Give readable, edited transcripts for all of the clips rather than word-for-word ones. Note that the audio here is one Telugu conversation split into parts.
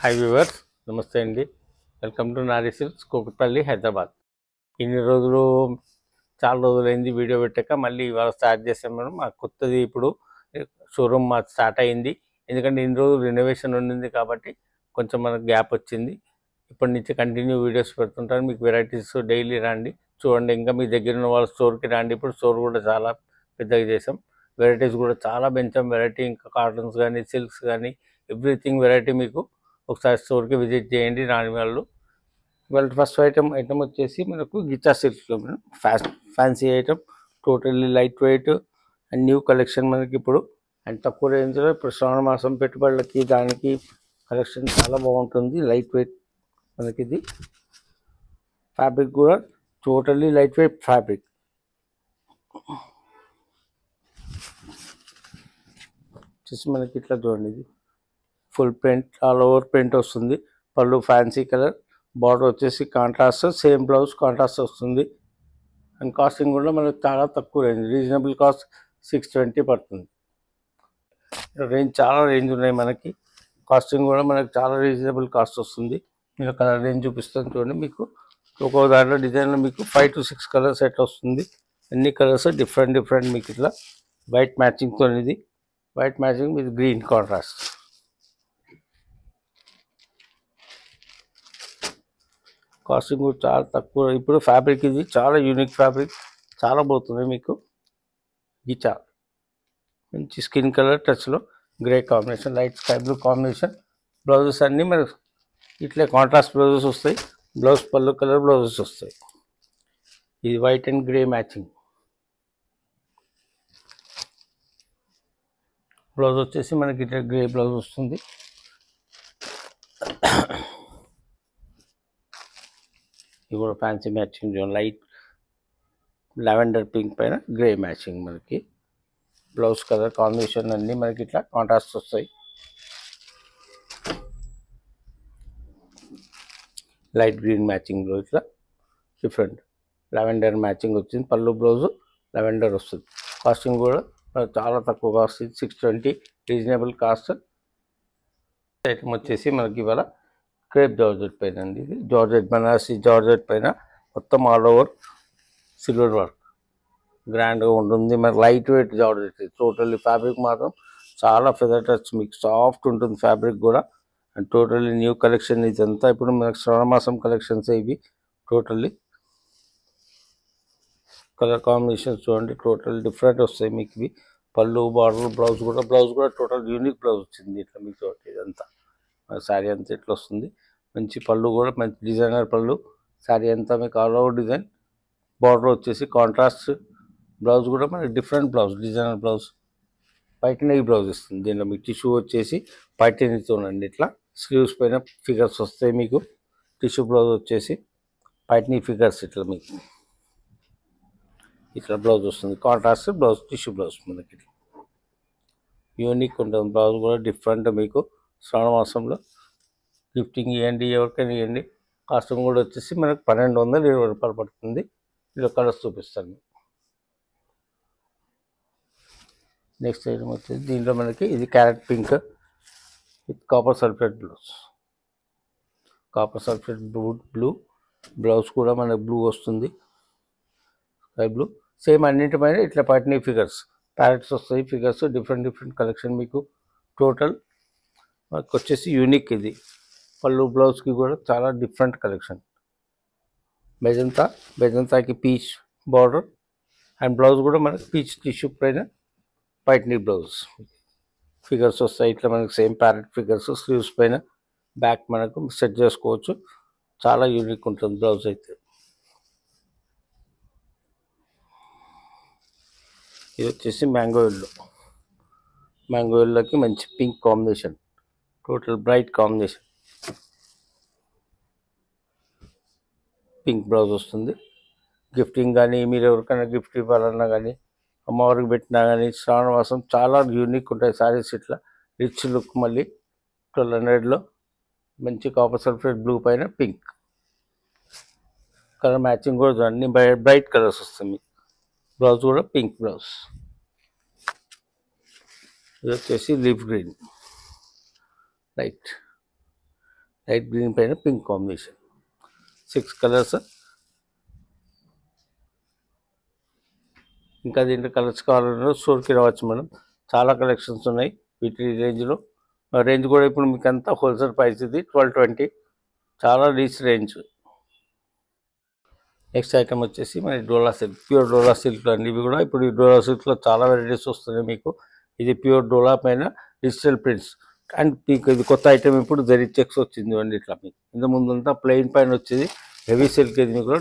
హాయ్ వ్యూవర్స్, నమస్తే అండి. Welcome to Nari silks, Kukatpally, Hyderabad. ఇన్ని రోజులు చాలా రోజులైంది వీడియో పెట్టాక మళ్ళీ ఇవాళ స్టార్ట్ చేసాం మేడం. మా కొత్తది ఇప్పుడు షోరూమ్ మాకు స్టార్ట్ అయింది. ఎందుకంటే ఇన్ని రోజులు రెనోవేషన్ ఉండింది కాబట్టి కొంచెం మనకు గ్యాప్ వచ్చింది. ఇప్పటి నుంచి కంటిన్యూ వీడియోస్ పెడుతుంటాను. మీకు వెరైటీస్ డైలీ రండి చూడండి. ఇంకా మీ దగ్గర ఉన్న వాళ్ళ స్టోర్కి రండి. ఇప్పుడు స్టోర్ కూడా చాలా పెద్దగా చేసాం. వెరైటీస్ కూడా చాలా పెంచాం. వెరైటీ ఇంకా కాటన్స్ కానీ సిల్క్స్ కానీ ఎవ్రీథింగ్ వెరైటీ మీకు ఒకసారి స్టోర్కి విజిట్ చేయండి రాని వాళ్ళు. వాళ్ళ ఫస్ట్ ఐటమ్ వచ్చేసి మనకు గిచా సిల్క్లో fancy item, totally light weight and new collection మనకి ఇప్పుడు అండ్ తక్కువ రేంజ్లో. ఇప్పుడు శ్రావణ మాసం పెట్టుబడులకి దానికి కలెక్షన్ చాలా బాగుంటుంది. లైట్ వెయిట్ మనకి ఇది ఫ్యాబ్రిక్ కూడా టోటల్లీ లైట్ వెయిట్ ఫ్యాబ్రిక్. వచ్చేసి మనకి ఇట్లా చూడండి, ఇది full print, all over print వస్తుంది. పళ్ళు ఫ్యాన్సీ కలర్, బార్డర్ వచ్చేసి కాంట్రాస్ట్, సేమ్ బ్లౌజ్ కాంట్రాస్ట్ వస్తుంది. అండ్ కాస్టింగ్ కూడా మనకు చాలా తక్కువ రేంజ్, రీజనబుల్ కాస్ట్ 620 పడుతుంది. రేంజ్ చాలా రేంజ్ ఉన్నాయి మనకి. కాస్టింగ్ కూడా మనకు చాలా రీజనబుల్ కాస్ట్ వస్తుంది. నేను కలర్ రేంజ్ చూపిస్తాను చూడండి. మీకు ఒక్కో దాంట్లో డిజైన్లో మీకు 5 to 6 కలర్స్ ఎట్లా వస్తుంది. అన్ని కలర్స్ డిఫరెంట్ మీకు ఇట్లా వైట్ మ్యాచింగ్తో, ఇది white matching with green contrast. Costing కూడా చాలా తక్కువ. ఇప్పుడు ఫ్యాబ్రిక్ ఇది చాలా యూనిక్ ఫ్యాబ్రిక్, చాలా పోతుంది మీకు. గిచా మంచి స్కిన్ కలర్ టచ్లో grey combination, light sky blue combination. Blouses అన్నీ మనకు ఇట్లా కాంట్రాస్ట్ బ్లౌజెస్ వస్తాయి. బ్లౌజ్ పళ్ళు కలర్ బ్లౌజెస్ వస్తాయి. ఇది white and grey matching. Blouse వచ్చేసి మనకి ఇట్లా గ్రే బ్లౌజ్ వస్తుంది. ఇది కూడా fancy matching, light lavender pink పైన గ్రే మ్యాచింగ్. మనకి బ్లౌజ్ కలర్ కాంబినేషన్ అన్నీ మనకి ఇట్లా కాంట్రాస్ట్ వస్తాయి. లైట్ గ్రీన్ మ్యాచింగ్లో ఇట్లా డిఫరెంట్ లావెండర్ మ్యాచింగ్ వచ్చింది. పళ్ళు బ్లౌజ్ లావెండర్ వస్తుంది. కాస్టింగ్ కూడా చాలా తక్కువ కాస్ట్, 620 రీజనబుల్ కాస్ట్. ఐటమ్ వచ్చేసి మనకి ఇవాళ క్రేప్ జార్జెట్ పైన అండి. ఇది జార్జెట్, బనారసి జార్జెట్ పైన మొత్తం ఆల్ ఓవర్ సిల్వర్ వర్క్ గ్రాండ్గా ఉంటుంది. మరి light weight georgette. Totally fabric మాత్రం చాలా ఫెదర్ టచ్, మీకు సాఫ్ట్ ఉంటుంది ఫ్యాబ్రిక్ కూడా. అండ్ టోటల్లీ న్యూ కలెక్షన్ ఇదంతా. ఇప్పుడు మనకు శ్రావణ మాసం కలెక్షన్స్ ఇవి. టోటల్లీ కలర్ కాంబినేషన్స్ చూడండి, టోటల్ డిఫరెంట్ వస్తాయి మీకు ఇవి. పళ్ళు, బార్డర్, బ్లౌజ్ కూడా టోటల్ యూనిక్ బ్లౌజ్ వచ్చింది ఇట్లా మీకు చూడండి. ఇదంతా శారీ అంతా ఇట్లా వస్తుంది. మంచి పళ్ళు కూడా మంచి డిజైనర్ పళ్ళు. శారీ అంతా మీకు ఆల్ ఓవర్ డిజైన్. బార్డర్ వచ్చేసి కాంట్రాస్ట్, బ్లౌజ్ కూడా మనకి different blouse, designer blouse. Paithani blouse ఇస్తుంది. దీనిలో మీకు టిష్యూ వచ్చేసి పైటనీతో ఉండండి. ఇట్లా స్లీవ్స్ పైన ఫిగర్స్ వస్తాయి మీకు. టిష్యూ బ్లౌజ్ వచ్చేసి పైటనీ ఫిగర్స్ ఇట్లా మీకు ఇట్లా బ్లౌజ్ వస్తుంది. కాంట్రాస్ట్ బ్లౌజ్, టిష్యూ బ్లౌజ్ మనకి యూనిక్ ఉంటుంది. బ్లౌజ్ కూడా డిఫరెంట్ మీకు. శ్రావణ మాసంలో గిఫ్టింగ్ ఇవ్వండి, ఎవరికైనా ఇవ్వండి. కాస్ట్యూమ్ కూడా వచ్చేసి మనకు 1220 రూపాయలు పడుతుంది. ఇలా కలర్స్ చూపిస్తాను. నెక్స్ట్ ఐటమ్ వచ్చేసి దీంట్లో మనకి ఇది carrot pink with copper sulphate blouse. Copper sulphate blue blouse కూడా మనకు బ్లూ వస్తుంది, స్కై బ్లూ. సేమ్ అన్నింటిపైన ఇట్లా పైటనీ ఫిగర్స్, ప్యారెట్స్ వస్తాయి. ఫిగర్స్ డిఫరెంట్ కలెక్షన్ మీకు. టోటల్ మనకు వచ్చేసి యూనిక్ ఇది. పళ్ళు బ్లౌజ్కి కూడా చాలా డిఫరెంట్ కలెక్షన్. బెజంతాకి పీచ్ బార్డర్ అండ్ బ్లౌజ్ కూడా మనకి పీచ్ టిష్యూ పైన పైటనీ బ్లౌజ్ ఫిగర్స్ వస్తాయి. ఇట్లా మనకి సేమ్ ప్యారెట్ ఫిగర్స్ స్లీవ్స్ పైన. బ్యాక్ మనకు సెట్ చేసుకోవచ్చు. చాలా యూనిక్ ఉంటుంది బ్లౌజ్ అయితే. ఇది వచ్చేసి మ్యాంగో ఎల్లోకి మంచి pink combination, total bright combination. Pink blouse వస్తుంది. గిఫ్టింగ్ కానీ, మీరు ఎవరికైనా గిఫ్ట్ ఇవ్వాలన్నా కానీ, అమ్మవారికి పెట్టినా కానీ, శ్రావణ మాసం చాలా యూనిక్ ఉంటాయి శారీస్. ఇట్లా రిచ్ లుక్. మళ్ళీ 1200లో మంచి కాపర్ సల్ఫేట్ బ్లూ పైన పింక్ కలర్ మ్యాచింగ్ కూడా అన్ని బ్రైట్ కలర్స్ వస్తుంది. బ్లౌజ్ కూడా పింక్ బ్లౌజ్. ఇది వచ్చేసి leaf green light light green పైన పింక్ కాంబినేషన్ 6 కలర్స్. ఇంకా దీంట్లో కలర్స్ కావాలన్నా స్టోర్కి రావచ్చు మేడం. చాలా కలెక్షన్స్ ఉన్నాయి వీటి రేంజ్లో. రేంజ్ కూడా ఇప్పుడు మీకు అంతా హోల్సేల్ ప్రైస్ ఇది 1220, చాలా రీచ్ రేంజ్. నెక్స్ట్ ఐటమ్ వచ్చేసి మన డోలా సిల్క్, ప్యూర్ డోలా సిల్క్ అండి. ఇవి కూడా ఇప్పుడు ఈ డోలా సిల్క్లో చాలా వెరైటీస్ వస్తున్నాయి మీకు. ఇది ప్యూర్ డోలా పైన డిజిటల్ ప్రింట్స్ అండ్ మీకు ఇది కొత్త ఐటమ్ ఇప్పుడు జరీ చెక్స్ వచ్చింది అండి. ఇట్లా మీకు ఇంత ముందంతా ప్లెయిన్ పైన వచ్చేది హెవీ సిల్క్. ఇది మీకు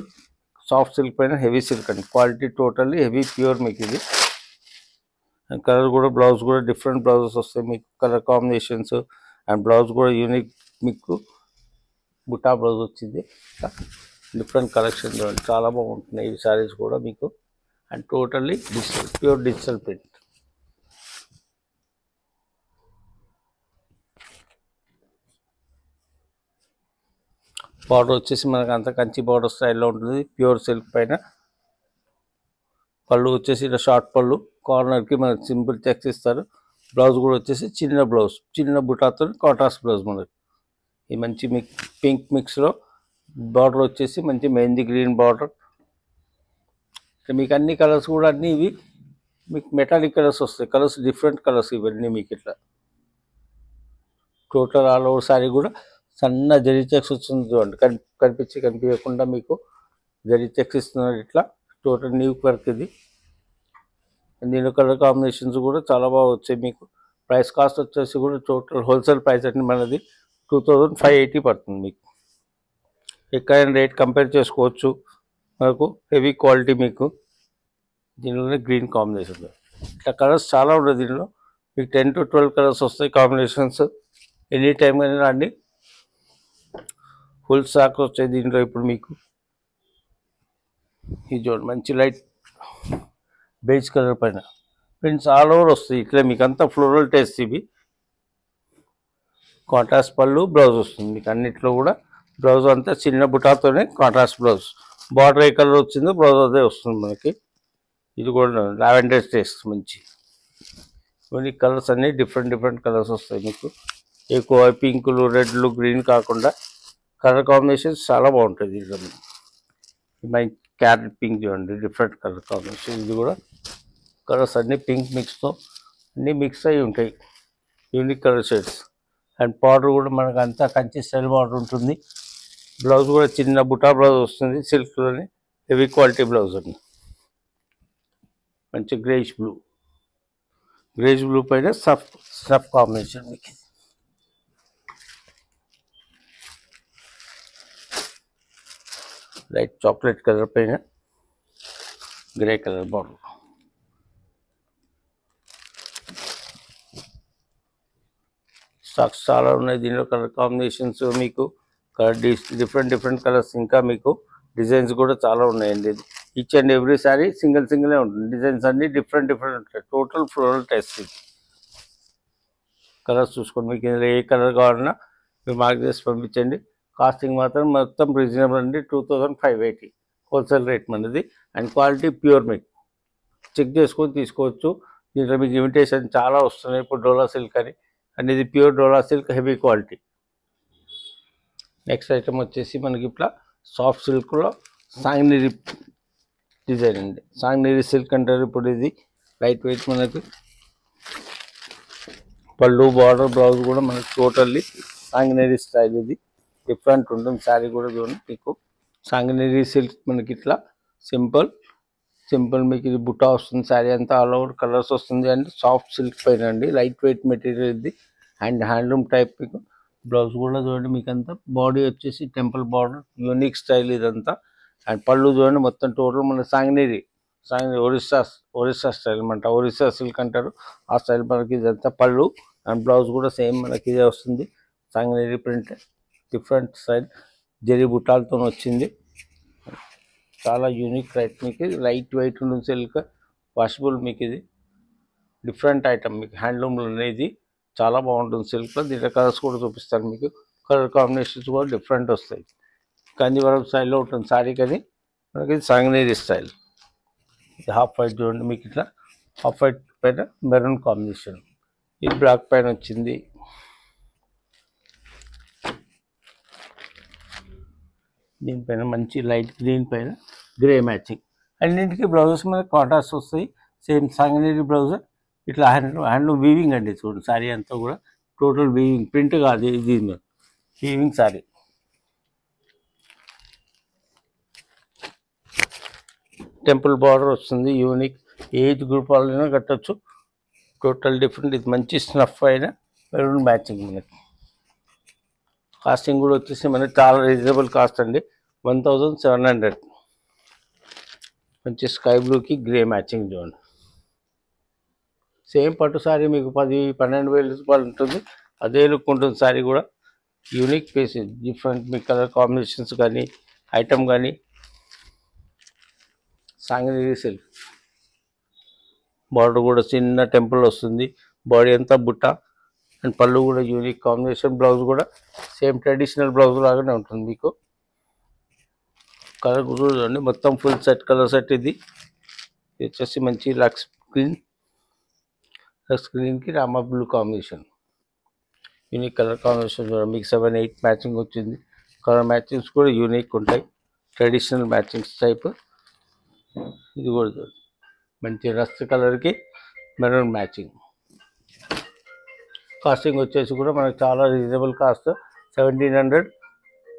సాఫ్ట్ సిల్క్ పైన హెవీ సిల్క్ అండి. క్వాలిటీ టోటల్లీ హెవీ ప్యూర్ మీకు ఇది. అండ్ కలర్ కూడా బ్లౌజ్ కూడా డిఫరెంట్ బ్లౌజెస్ వస్తాయి మీకు, కలర్ కాంబినేషన్స్. అండ్ బ్లౌజ్ కూడా యూనిక్ మీకు బుటా బ్లౌజ్ వచ్చింది. డిఫరెంట్ కలెక్షన్ చాలా బాగుంటున్నాయి ఈ సారీస్ కూడా మీకు. And totally digital, pure digital print. Border వచ్చేసి మనకు అంత కంచి బార్డర్ స్టైల్లో ఉంటుంది, ప్యూర్ సిల్క్ పైన. పళ్ళు వచ్చేసి ఇలా షార్ట్ పళ్ళు, కార్నర్కి మనకి సింపుల్ చెక్స్ ఇస్తారు. బ్లౌజ్ కూడా వచ్చేసి చిన్న బ్లౌజ్, చిన్న బుటాతో కాంట్రాస్ట్ బ్లౌజ్ మనకి. ఈ మంచి పింక్ మిక్స్లో బార్డర్ వచ్చేసి మంచి మెహందీ గ్రీన్ బార్డర్. మీకు అన్ని కలర్స్ కూడా అన్నీ ఇవి మీకు మెటాలిక్ కలర్స్ వస్తాయి. కలర్స్ డిఫరెంట్ కలర్స్ ఇవన్నీ మీకు ఇట్లా. టోటల్ ఆల్ ఓవర్ సారీ కూడా సన్న జరీ చెక్స్ వచ్చింది చూడండి. కనిపించకుండా మీకు జరీ చెక్స్ ఇస్తున్నారు ఇట్లా. టోటల్ న్యూ వర్క్ ఇది. దీనిలో కలర్ కాంబినేషన్స్ కూడా చాలా బాగా వచ్చాయి మీకు. ప్రైస్ కాస్ట్ వచ్చేసి కూడా టోటల్ హోల్సేల్ ప్రైస్ అంటే మనది 2580 పడుతుంది మీకు. ఎక్కడైనా రేట్ కంపేర్ చేసుకోవచ్చు. మనకు హెవీ క్వాలిటీ మీకు. దీనిలోనే గ్రీన్ కాంబినేషన్ ఇట్లా కలర్స్ చాలా ఉన్నాయి దీనిలో. మీకు 10 to 12 కలర్స్ వస్తాయి కాంబినేషన్స్. ఎనీ టైం కానీ రండి, ఫుల్ స్టాక్ వచ్చాయి దీంట్లో ఇప్పుడు మీకు. ఇది చూడండి మంచి లైట్ బేజ్ కలర్ పైన ప్రింట్స్ ఆల్ ఓవర్ వస్తాయి ఇట్లా మీకు అంతా ఫ్లోరల్ టేస్ట్. ఇవి కాంట్రాస్ట్ పళ్ళు, బ్లౌజ్ వస్తుంది మీకు అన్నిట్లో కూడా. బ్లౌజ్ అంతా చిన్న బుటాతోనే కాంట్రాస్ట్ బ్లౌజ్. బార్డర్ ఏ కలర్ వచ్చిందో బ్లౌజ్ అదే వస్తుంది మనకి. ఇది కూడా లావెండర్ టేస్ట్ మంచి. ఇవన్నీ కలర్స్ అన్నీ డిఫరెంట్ కలర్స్ వస్తాయి మీకు. ఎక్కువ పింకులు, రెడ్లు, గ్రీన్ కాకుండా కలర్ కాంబినేషన్స్ చాలా బాగుంటుంది దీంట్లో. మంచి క్యారెట్ పింక్ చూడండి, డిఫరెంట్ కలర్ కాంబినేషన్. ఇది కూడా కలర్స్ అన్నీ పింక్ మిక్స్తో అన్నీ మిక్స్ అయి ఉంటాయి, unique colour shades. And border కూడా మనకు అంతా కంచి స్టైల్ బార్డర్ ఉంటుంది. బ్లౌజ్ కూడా చిన్న బుటా బ్లౌజ్ వస్తుంది సిల్క్లోనే, హెవీ క్వాలిటీ బ్లౌజ్ అండి. మంచి గ్రేష్ బ్లూ పైన సఫ్ కాంబినేషన్ మీకు. లైట్ చాక్లెట్ కలర్ పైన గ్రే కలర్ బార్డర్. స్టాక్స్ చాలా ఉన్నాయి దీనిలో. కలర్ కాంబినేషన్స్ మీకు డిఫరెంట్ కలర్స్. ఇంకా మీకు డిజైన్స్ కూడా చాలా ఉన్నాయండి. ఈచ్ అండ్ ఎవ్రీ సారీ సింగిలే ఉంటుంది. డిజైన్స్ అన్నీ డిఫరెంట్ ఉంటాయి. Total floral test. ఇది కలర్స్ చూసుకోండి. మీకు ఇందులో ఏ కలర్ కావాలన్నా మీరు మార్క్ చేసి పంపించండి. కాస్టింగ్ మాత్రం మొత్తం రీజనబుల్ అండి. 2580 హోల్సేల్ రేట్ మనది. అండ్ క్వాలిటీ ప్యూర్ మీకు చెక్ చేసుకొని తీసుకోవచ్చు. దీంట్లో మీకు ఇమిటేషన్ చాలా వస్తున్నాయి ఇప్పుడు. డోలా సిల్క్ అని, అండ్ ఇది pure Dola silk heavy quality. Next item వచ్చేసి మనకి ఇట్లా సాఫ్ట్ సిల్క్లో సాంగ్నీరి డిజైన్ అండి. సాంగ్నీరి సిల్క్ అంటారు ఇప్పుడు. ఇది లైట్ వెయిట్ మనకి. పళ్ళు, బార్డర్, బ్లౌజ్ కూడా మనకి టోటల్లీ సాంగ్నీరి స్టైల్. ఇది డిఫరెంట్ ఉంటుంది శారీ కూడా చూడండి మీకు. సాంగ్నీరి సిల్క్ మనకి ఇట్లా సింపుల్ మీకు ఇది బుట్టా వస్తుంది. శారీ అంతా ఆల్ ఓవర్ కలర్స్ వస్తుంది. అండ్ సాఫ్ట్ సిల్క్ పైన అండి, లైట్ వెయిట్ మెటీరియల్ ఇది. అండ్ హ్యాండ్లూమ్ టైప్ మీకు. బ్లౌజ్ కూడా చూడండి మీకు అంతా. బాడీ వచ్చేసి టెంపుల్ బార్డర్, యూనిక్ స్టైల్ ఇదంతా. అండ్ పళ్ళు చూడండి మొత్తం టోటల్ మన సాంగ్నీరి ఒరిస్సా స్టైల్ అనమాట. ఒరిస్సా సిల్క్ అంటారు ఆ స్టైల్ మనకి ఇదంతా పళ్ళు. అండ్ బ్లౌజ్ కూడా సేమ్ మనకి ఇదే వస్తుంది. సాంగ్నీరి ప్రింట్, డిఫరెంట్ స్టైల్ జరీ బుట్టాలతో వచ్చింది. చాలా యూనిక్ రైట్ మీకు. లైట్ వెయిట్ ఉంటుంది సిల్క్, వాషబుల్ మీకు. ఇది డిఫరెంట్ ఐటమ్ మీకు హ్యాండ్లూమ్లో అనేది. చాలా బాగుంటుంది సిల్క్లో. దీంట్లో కలర్స్ కూడా చూపిస్తాను మీకు. కలర్ కాంబినేషన్స్ కూడా డిఫరెంట్ వస్తాయి. కందివరం స్టైల్లో ఉంటుంది శారీ, కానీ మనకి సాంగ్నీరి స్టైల్. ఇది హాఫ్ వైట్ చూడండి మీకు ఇట్లా. హాఫ్ వైట్ పైన మెరూన్ కాంబినేషన్. ఇది బ్లాక్ పైన వచ్చింది. దీనిపైన మంచి లైట్ గ్రీన్ పైన గ్రే మ్యాచింగ్. అన్నింటికి బ్లౌజెస్ మీద కాంట్రాస్ట్ వస్తాయి. సేమ్ సంగనేరి బ్లౌజ్ ఇట్లా హ్యాండ్ వీవింగ్ అండి. చూడండి సారీ అంతా కూడా టోటల్ వీవింగ్, ప్రింట్ కాదు ఇది, వీవింగ్ సారీ. టెంపుల్ బార్డర్ వస్తుంది, యూనిక్. ఏజ్ గ్రూప్ వాళ్ళైనా కట్టచ్చు. Total different. ఇది మంచి స్నఫ్ అయిన మెరూన్ మ్యాచింగ్. మనకి కాస్టింగ్ కూడా వచ్చేసి మనకి చాలా రీజనబుల్ కాస్ట్ అండి, 1700. మంచి స్కై బ్లూకి గ్రే మ్యాచింగ్ చూడండి. సేమ్ పట్టు సారీ మీకు 10-12 రూపాయలు ఉంటుంది. అదే లుక్ ఉంటుంది సారీ కూడా. యూనిక్ పీస్, డిఫరెంట్ మీ కలర్ కాంబినేషన్స్ కానీ ఐటమ్ కానీ. సాంగనేరి సిల్క్ బార్డర్ కూడా చిన్న టెంపుల్ వస్తుంది, బాడీ అంతా బుట్ట, అండ్ పళ్ళు కూడా యూనిక్ కాంబినేషన్. బ్లౌజ్ కూడా సేమ్ ట్రెడిషనల్ బ్లౌజ్ లాగానే ఉంటుంది మీకు. కలర్ కూడా చూడండి, మొత్తం ఫుల్ సెట్, కలర్ సెట్. ఇది వచ్చేసి మంచి లక్స్ గ్రీన్కి Rama blue combination. Unique colour combination చూడండి. మీకు 7-8 మ్యాచింగ్ వచ్చింది. కలర్ మ్యాచింగ్స్ కూడా యూనిక్ ఉంటాయి, ట్రెడిషనల్ మ్యాచింగ్స్ టైప్. ఇది కూడా మంచి రస్ట్ కలర్కి మెరూన్ మ్యాచింగ్. కాస్టింగ్ వచ్చేసి కూడా మనకు చాలా reasonable cost, 1700.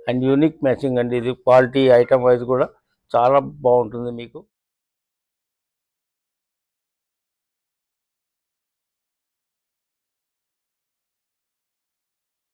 And unique matching అండి. ఇది క్వాలిటీ ఐటమ్ వైజ్ కూడా చాలా బాగుంటుంది మీకు.